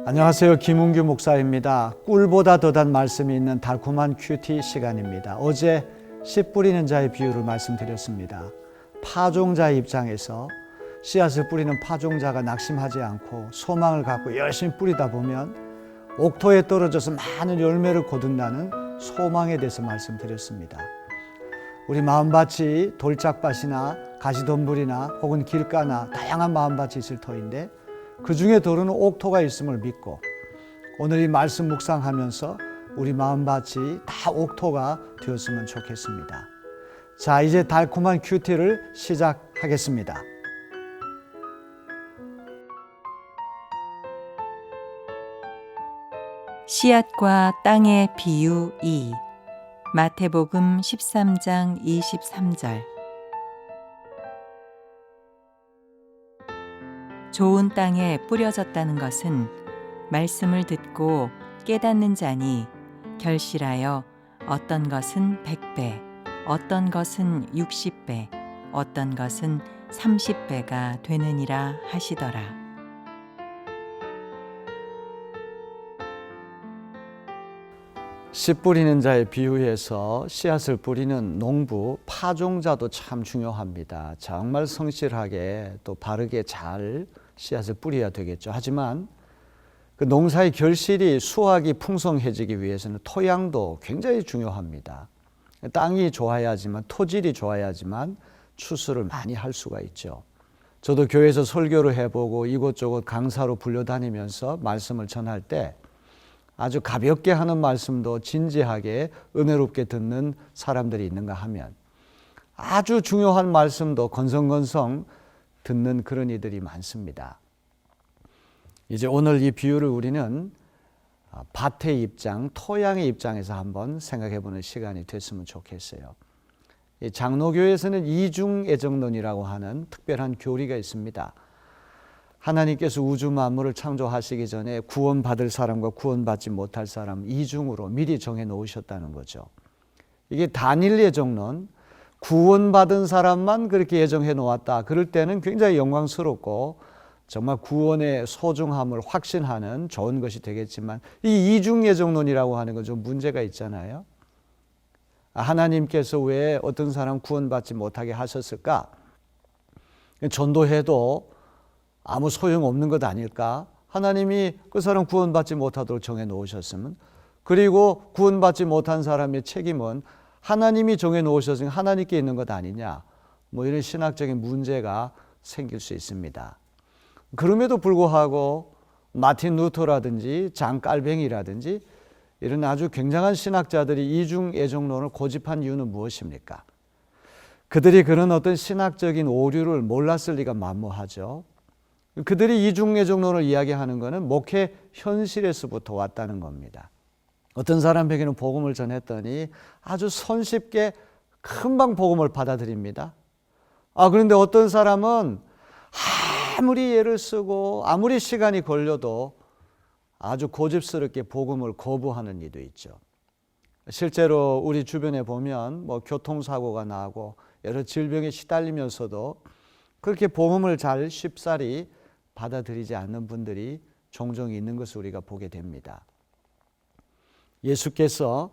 안녕하세요. 김은규 목사입니다. 꿀보다 더 단 말씀이 있는 달콤한 큐티 시간입니다. 어제 씨 뿌리는 자의 비유를 말씀드렸습니다. 파종자의 입장에서 씨앗을 뿌리는 파종자가 낙심하지 않고 소망을 갖고 열심히 뿌리다 보면 옥토에 떨어져서 많은 열매를 거둔다는 소망에 대해서 말씀드렸습니다. 우리 마음밭이 돌짝밭이나 가시덤불이나 혹은 길가나 다양한 마음밭이 있을 터인데 그 중에 도로는 옥토가 있음을 믿고 오늘 이 말씀 묵상하면서 우리 마음밭이 다 옥토가 되었으면 좋겠습니다. 자, 이제 달콤한 큐티를 시작하겠습니다. 씨앗과 땅의 비유 2. 마태복음 13장 23절. 좋은 땅에 뿌려졌다는 것은 말씀을 듣고 깨닫는 자니 결실하여 어떤 것은 100배, 어떤 것은 60배, 어떤 것은 30배가 되느니라 하시더라. 씨 뿌리는 자의 비유에서 씨앗을 뿌리는 농부, 파종자도 참 중요합니다. 정말 성실하게 또 바르게 잘 씨앗을 뿌려야 되겠죠. 하지만 그 농사의 결실이 수확이 풍성해지기 위해서는 토양도 굉장히 중요합니다. 땅이 좋아야지만, 토질이 좋아야지만 추수를 많이 할 수가 있죠. 저도 교회에서 설교를 해보고 이곳저곳 강사로 불려다니면서 말씀을 전할 때 아주 가볍게 하는 말씀도 진지하게 은혜롭게 듣는 사람들이 있는가 하면 아주 중요한 말씀도 건성건성 듣는 그런 이들이 많습니다. 이제 오늘 이 비유를 우리는 밭의 입장, 토양의 입장에서 한번 생각해 보는 시간이 됐으면 좋겠어요. 장로교에서는 이중애정론이라고 하는 특별한 교리가 있습니다. 하나님께서 우주 만물을 창조하시기 전에 구원받을 사람과 구원받지 못할 사람 이중으로 미리 정해 놓으셨다는 거죠. 이게 단일 예정론, 구원받은 사람만 그렇게 예정해 놓았다. 그럴 때는 굉장히 영광스럽고 정말 구원의 소중함을 확신하는 좋은 것이 되겠지만 이 이중 예정론이라고 하는 건 좀 문제가 있잖아요. 하나님께서 왜 어떤 사람 구원받지 못하게 하셨을까? 전도해도 아무 소용없는 것 아닐까? 하나님이 그 사람 구원받지 못하도록 정해 놓으셨으면, 그리고 구원받지 못한 사람의 책임은 하나님이 정해 놓으셨으니 하나님께 있는 것 아니냐? 뭐 이런 신학적인 문제가 생길 수 있습니다. 그럼에도 불구하고 마틴 루터라든지 장 깔뱅이라든지 이런 아주 굉장한 신학자들이 이중애정론을 고집한 이유는 무엇입니까? 그들이 그런 어떤 신학적인 오류를 몰랐을 리가 만무하죠. 그들이 이중애정론을 이야기하는 것은 목회 현실에서부터 왔다는 겁니다. 어떤 사람에게는 복음을 전했더니 아주 손쉽게 금방 복음을 받아들입니다. 그런데 어떤 사람은 아무리 애를 쓰고 아무리 시간이 걸려도 아주 고집스럽게 복음을 거부하는 이도 있죠. 실제로 우리 주변에 보면 뭐 교통사고가 나고 여러 질병에 시달리면서도 그렇게 복음을 잘 쉽사리 받아들이지 않는 분들이 종종 있는 것을 우리가 보게 됩니다. 예수께서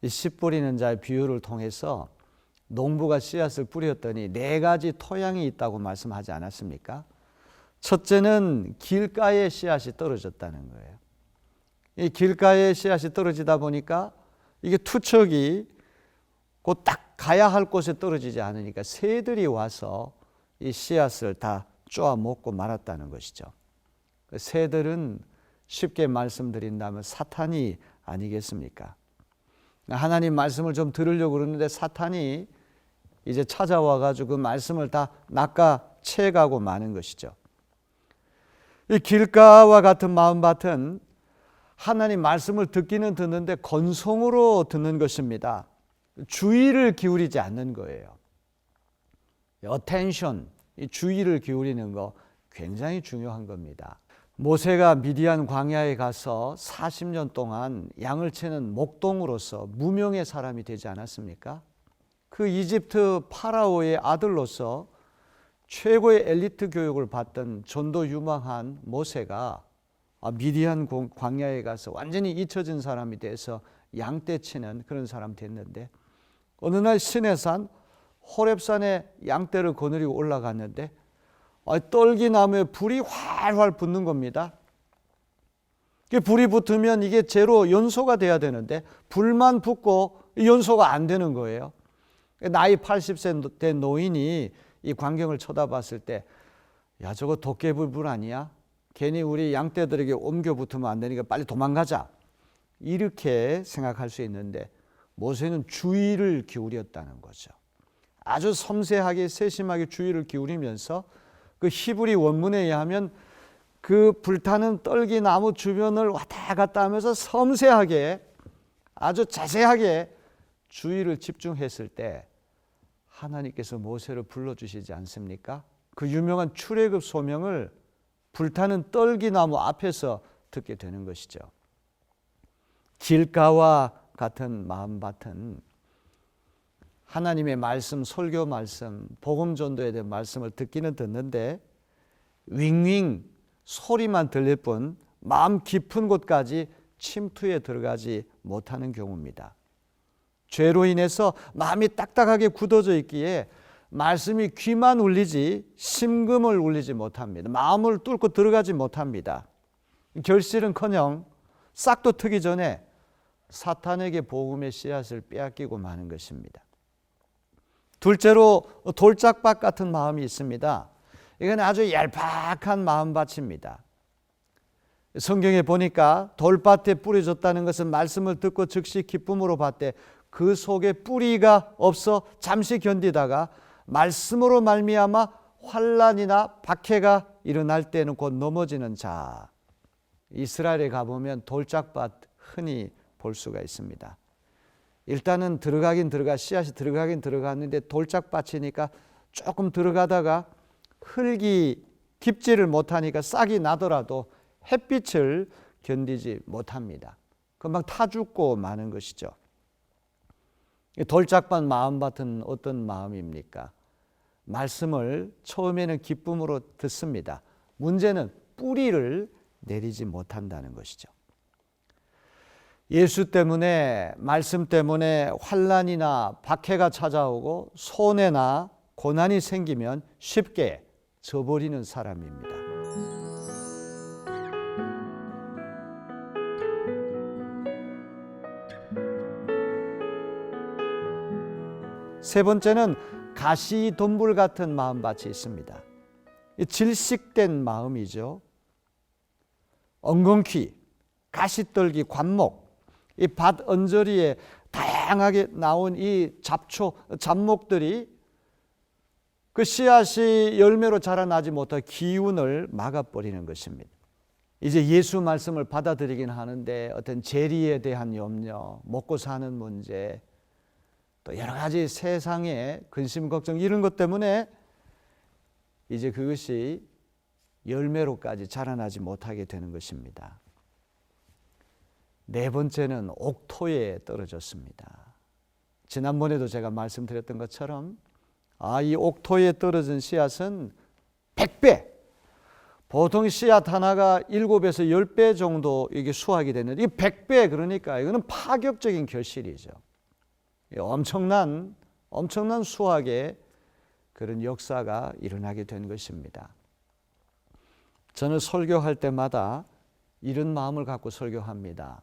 이 씨 뿌리는 자의 비유를 통해서 농부가 씨앗을 뿌렸더니 4가지 토양이 있다고 말씀하지 않았습니까? 첫째는 길가에 씨앗이 떨어졌다는 거예요. 이 길가에 씨앗이 떨어지다 보니까 이게 투척이 곧 딱 가야 할 곳에 떨어지지 않으니까 새들이 와서 이 씨앗을 다 쪼아 먹고 말았다는 것이죠. 새들은 쉽게 말씀드린다면 사탄이 아니겠습니까? 하나님 말씀을 좀 들으려고 그러는데 사탄이 이제 찾아와 가지고 그 말씀을 다 낚아채가고 마는 것이죠. 이 길가와 같은 마음밭은 하나님 말씀을 듣기는 듣는데 건성으로 듣는 것입니다. 주의를 기울이지 않는 거예요. attention, 이 주의를 기울이는 거 굉장히 중요한 겁니다. 모세가 미디안 광야에 가서 40년 동안 양을 치는 목동으로서 무명의 사람이 되지 않았습니까? 그 이집트 파라오의 아들로서 최고의 엘리트 교육을 받던 전도 유망한 모세가 미디안 광야에 가서 완전히 잊혀진 사람이 돼서 양떼치는 그런 사람 됐는데, 어느 날 시내산 호렙산에 양떼를 거느리고 올라갔는데 떨기나무에 불이 활활 붙는 겁니다. 불이 붙으면 이게 재로 연소가 돼야 되는데 불만 붙고 연소가 안 되는 거예요. 나이 80세 된 노인이 이 광경을 쳐다봤을 때, 야, 저거 도깨비불 아니야? 괜히 우리 양떼들에게 옮겨 붙으면 안 되니까 빨리 도망가자, 이렇게 생각할 수 있는데, 모세는 주의를 기울였다는 거죠. 아주 섬세하게 세심하게 주의를 기울이면서 그 히브리 원문에 의하면 그 불타는 떨기나무 주변을 왔다 갔다 하면서 섬세하게 아주 자세하게 주의를 집중했을 때 하나님께서 모세를 불러주시지 않습니까? 그 유명한 출애굽 소명을 불타는 떨기나무 앞에서 듣게 되는 것이죠. 길가와 같은 마음밭은 하나님의 말씀, 설교 말씀, 복음 전도에 대한 말씀을 듣기는 듣는데 윙윙 소리만 들릴 뿐 마음 깊은 곳까지 침투에 들어가지 못하는 경우입니다. 죄로 인해서 마음이 딱딱하게 굳어져 있기에 말씀이 귀만 울리지 심금을 울리지 못합니다. 마음을 뚫고 들어가지 못합니다. 결실은커녕 싹도 트기 전에 사탄에게 복음의 씨앗을 빼앗기고 마는 것입니다. 둘째로 돌짝밭 같은 마음이 있습니다. 이건 아주 얄팍한 마음밭입니다. 성경에 보니까 돌밭에 뿌려졌다는 것은 말씀을 듣고 즉시 기쁨으로 받되 그 속에 뿌리가 없어 잠시 견디다가 말씀으로 말미암아 환난이나 박해가 일어날 때는 곧 넘어지는 자. 이스라엘에 가보면 돌짝밭 흔히 볼 수가 있습니다. 일단은 씨앗이 들어가긴 들어갔는데 돌짝밭이니까 조금 들어가다가 흙이 깊지를 못하니까 싹이 나더라도 햇빛을 견디지 못합니다. 금방 타 죽고 마는 것이죠. 돌짝밭 마음밭은 어떤 마음입니까? 말씀을 처음에는 기쁨으로 듣습니다. 문제는 뿌리를 내리지 못한다는 것이죠. 예수 때문에, 말씀 때문에 환난이나 박해가 찾아오고 손해나 고난이 생기면 쉽게 져버리는 사람입니다. 세 번째는 가시덤불 같은 마음밭이 있습니다. 질식된 마음이죠. 엉겅퀴, 가시떨기, 관목, 이 밭 언저리에 다양하게 나온 이 잡목들이 그 씨앗이 열매로 자라나지 못할 기운을 막아버리는 것입니다. 이제 예수 말씀을 받아들이긴 하는데 어떤 재리에 대한 염려, 먹고 사는 문제, 또 여러 가지 세상의 근심, 걱정 이런 것 때문에 이제 그것이 열매로까지 자라나지 못하게 되는 것입니다. 네 번째는 옥토에 떨어졌습니다. 지난번에도 제가 말씀드렸던 것처럼 이 옥토에 떨어진 씨앗은 100배, 보통 씨앗 하나가 7에서 10배 정도 이게 수확이 되는데 이 100배, 그러니까 이거는 파격적인 결실이죠. 엄청난 수확의 그런 역사가 일어나게 된 것입니다. 저는 설교할 때마다 이런 마음을 갖고 설교합니다.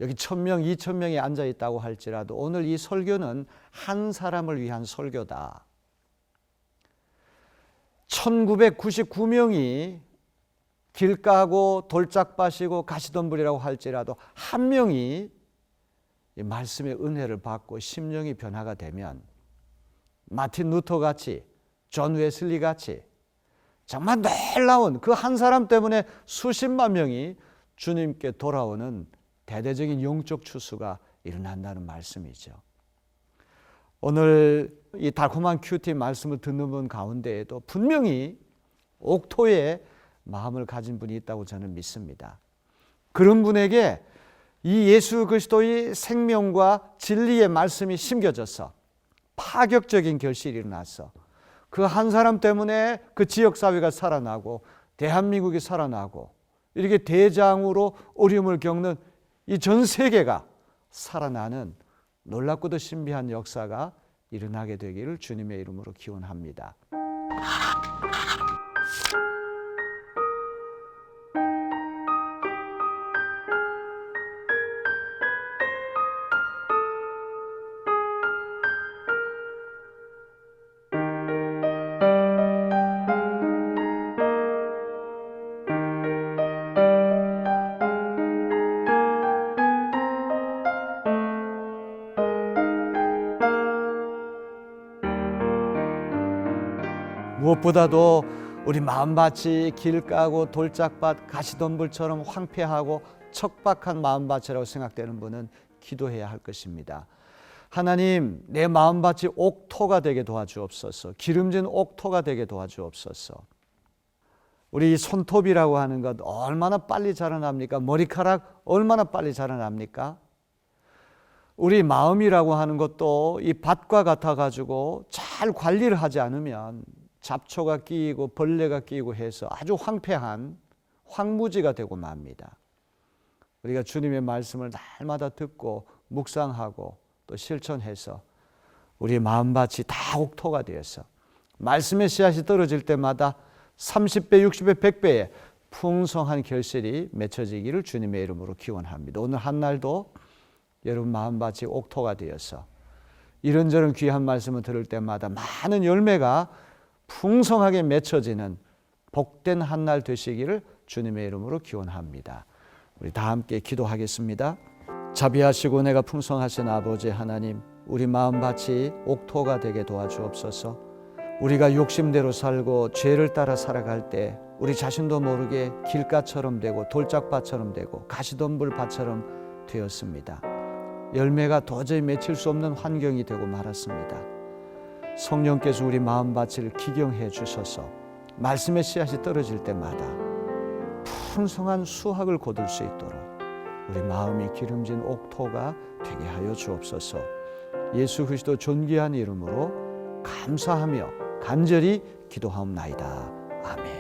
여기 1000명, 2000명이 앉아 있다고 할지라도 오늘 이 설교는 한 사람을 위한 설교다. 1999명이 길가고 돌짝밭이고 가시덤불이라고 할지라도 한 명이 이 말씀의 은혜를 받고 심령이 변화가 되면 마틴 루터 같이, 존 웨슬리 같이 정말 놀라운 그 한 사람 때문에 수십만 명이 주님께 돌아오는 대대적인 영적 추수가 일어난다는 말씀이죠. 오늘 이 달콤한 큐티 말씀을 듣는 분 가운데에도 분명히 옥토의 마음을 가진 분이 있다고 저는 믿습니다. 그런 분에게 이 예수 그리스도의 생명과 진리의 말씀이 심겨져서 파격적인 결실이 일어나서 그 한 사람 때문에 그 지역사회가 살아나고 대한민국이 살아나고 이렇게 대장으로 어려움을 겪는 이 전 세계가 살아나는 놀랍고도 신비한 역사가 일어나게 되기를 주님의 이름으로 기원합니다. 무엇보다도 우리 마음밭이 길가고 돌짝밭 가시덤불처럼 황폐하고 척박한 마음밭이라고 생각되는 분은 기도해야 할 것입니다. 하나님, 내 마음밭이 옥토가 되게 도와주옵소서. 기름진 옥토가 되게 도와주옵소서. 우리 손톱이라고 하는 것 얼마나 빨리 자라납니까? 머리카락 얼마나 빨리 자라납니까? 우리 마음이라고 하는 것도 이 밭과 같아가지고 잘 관리를 하지 않으면 잡초가 끼이고 벌레가 끼이고 해서 아주 황폐한 황무지가 되고 맙니다. 우리가 주님의 말씀을 날마다 듣고 묵상하고 또 실천해서 우리 마음밭이 다 옥토가 되어서 말씀의 씨앗이 떨어질 때마다 30배, 60배, 100배의 풍성한 결실이 맺혀지기를 주님의 이름으로 기원합니다. 오늘 한날도 여러분 마음밭이 옥토가 되어서 이런저런 귀한 말씀을 들을 때마다 많은 열매가 풍성하게 맺혀지는 복된 한날 되시기를 주님의 이름으로 기원합니다. 우리 다 함께 기도하겠습니다. 자비하시고 내가 풍성하신 아버지 하나님, 우리 마음밭이 옥토가 되게 도와주옵소서. 우리가 욕심대로 살고 죄를 따라 살아갈 때 우리 자신도 모르게 길가처럼 되고 돌짝밭처럼 되고 가시덤불밭처럼 되었습니다. 열매가 도저히 맺힐 수 없는 환경이 되고 말았습니다. 성령께서 우리 마음밭을 기경해 주셔서 말씀의 씨앗이 떨어질 때마다 풍성한 수확을 거둘 수 있도록 우리 마음이 기름진 옥토가 되게 하여 주옵소서. 예수 그리스도 존귀한 이름으로 감사하며 간절히 기도하옵나이다. 아멘.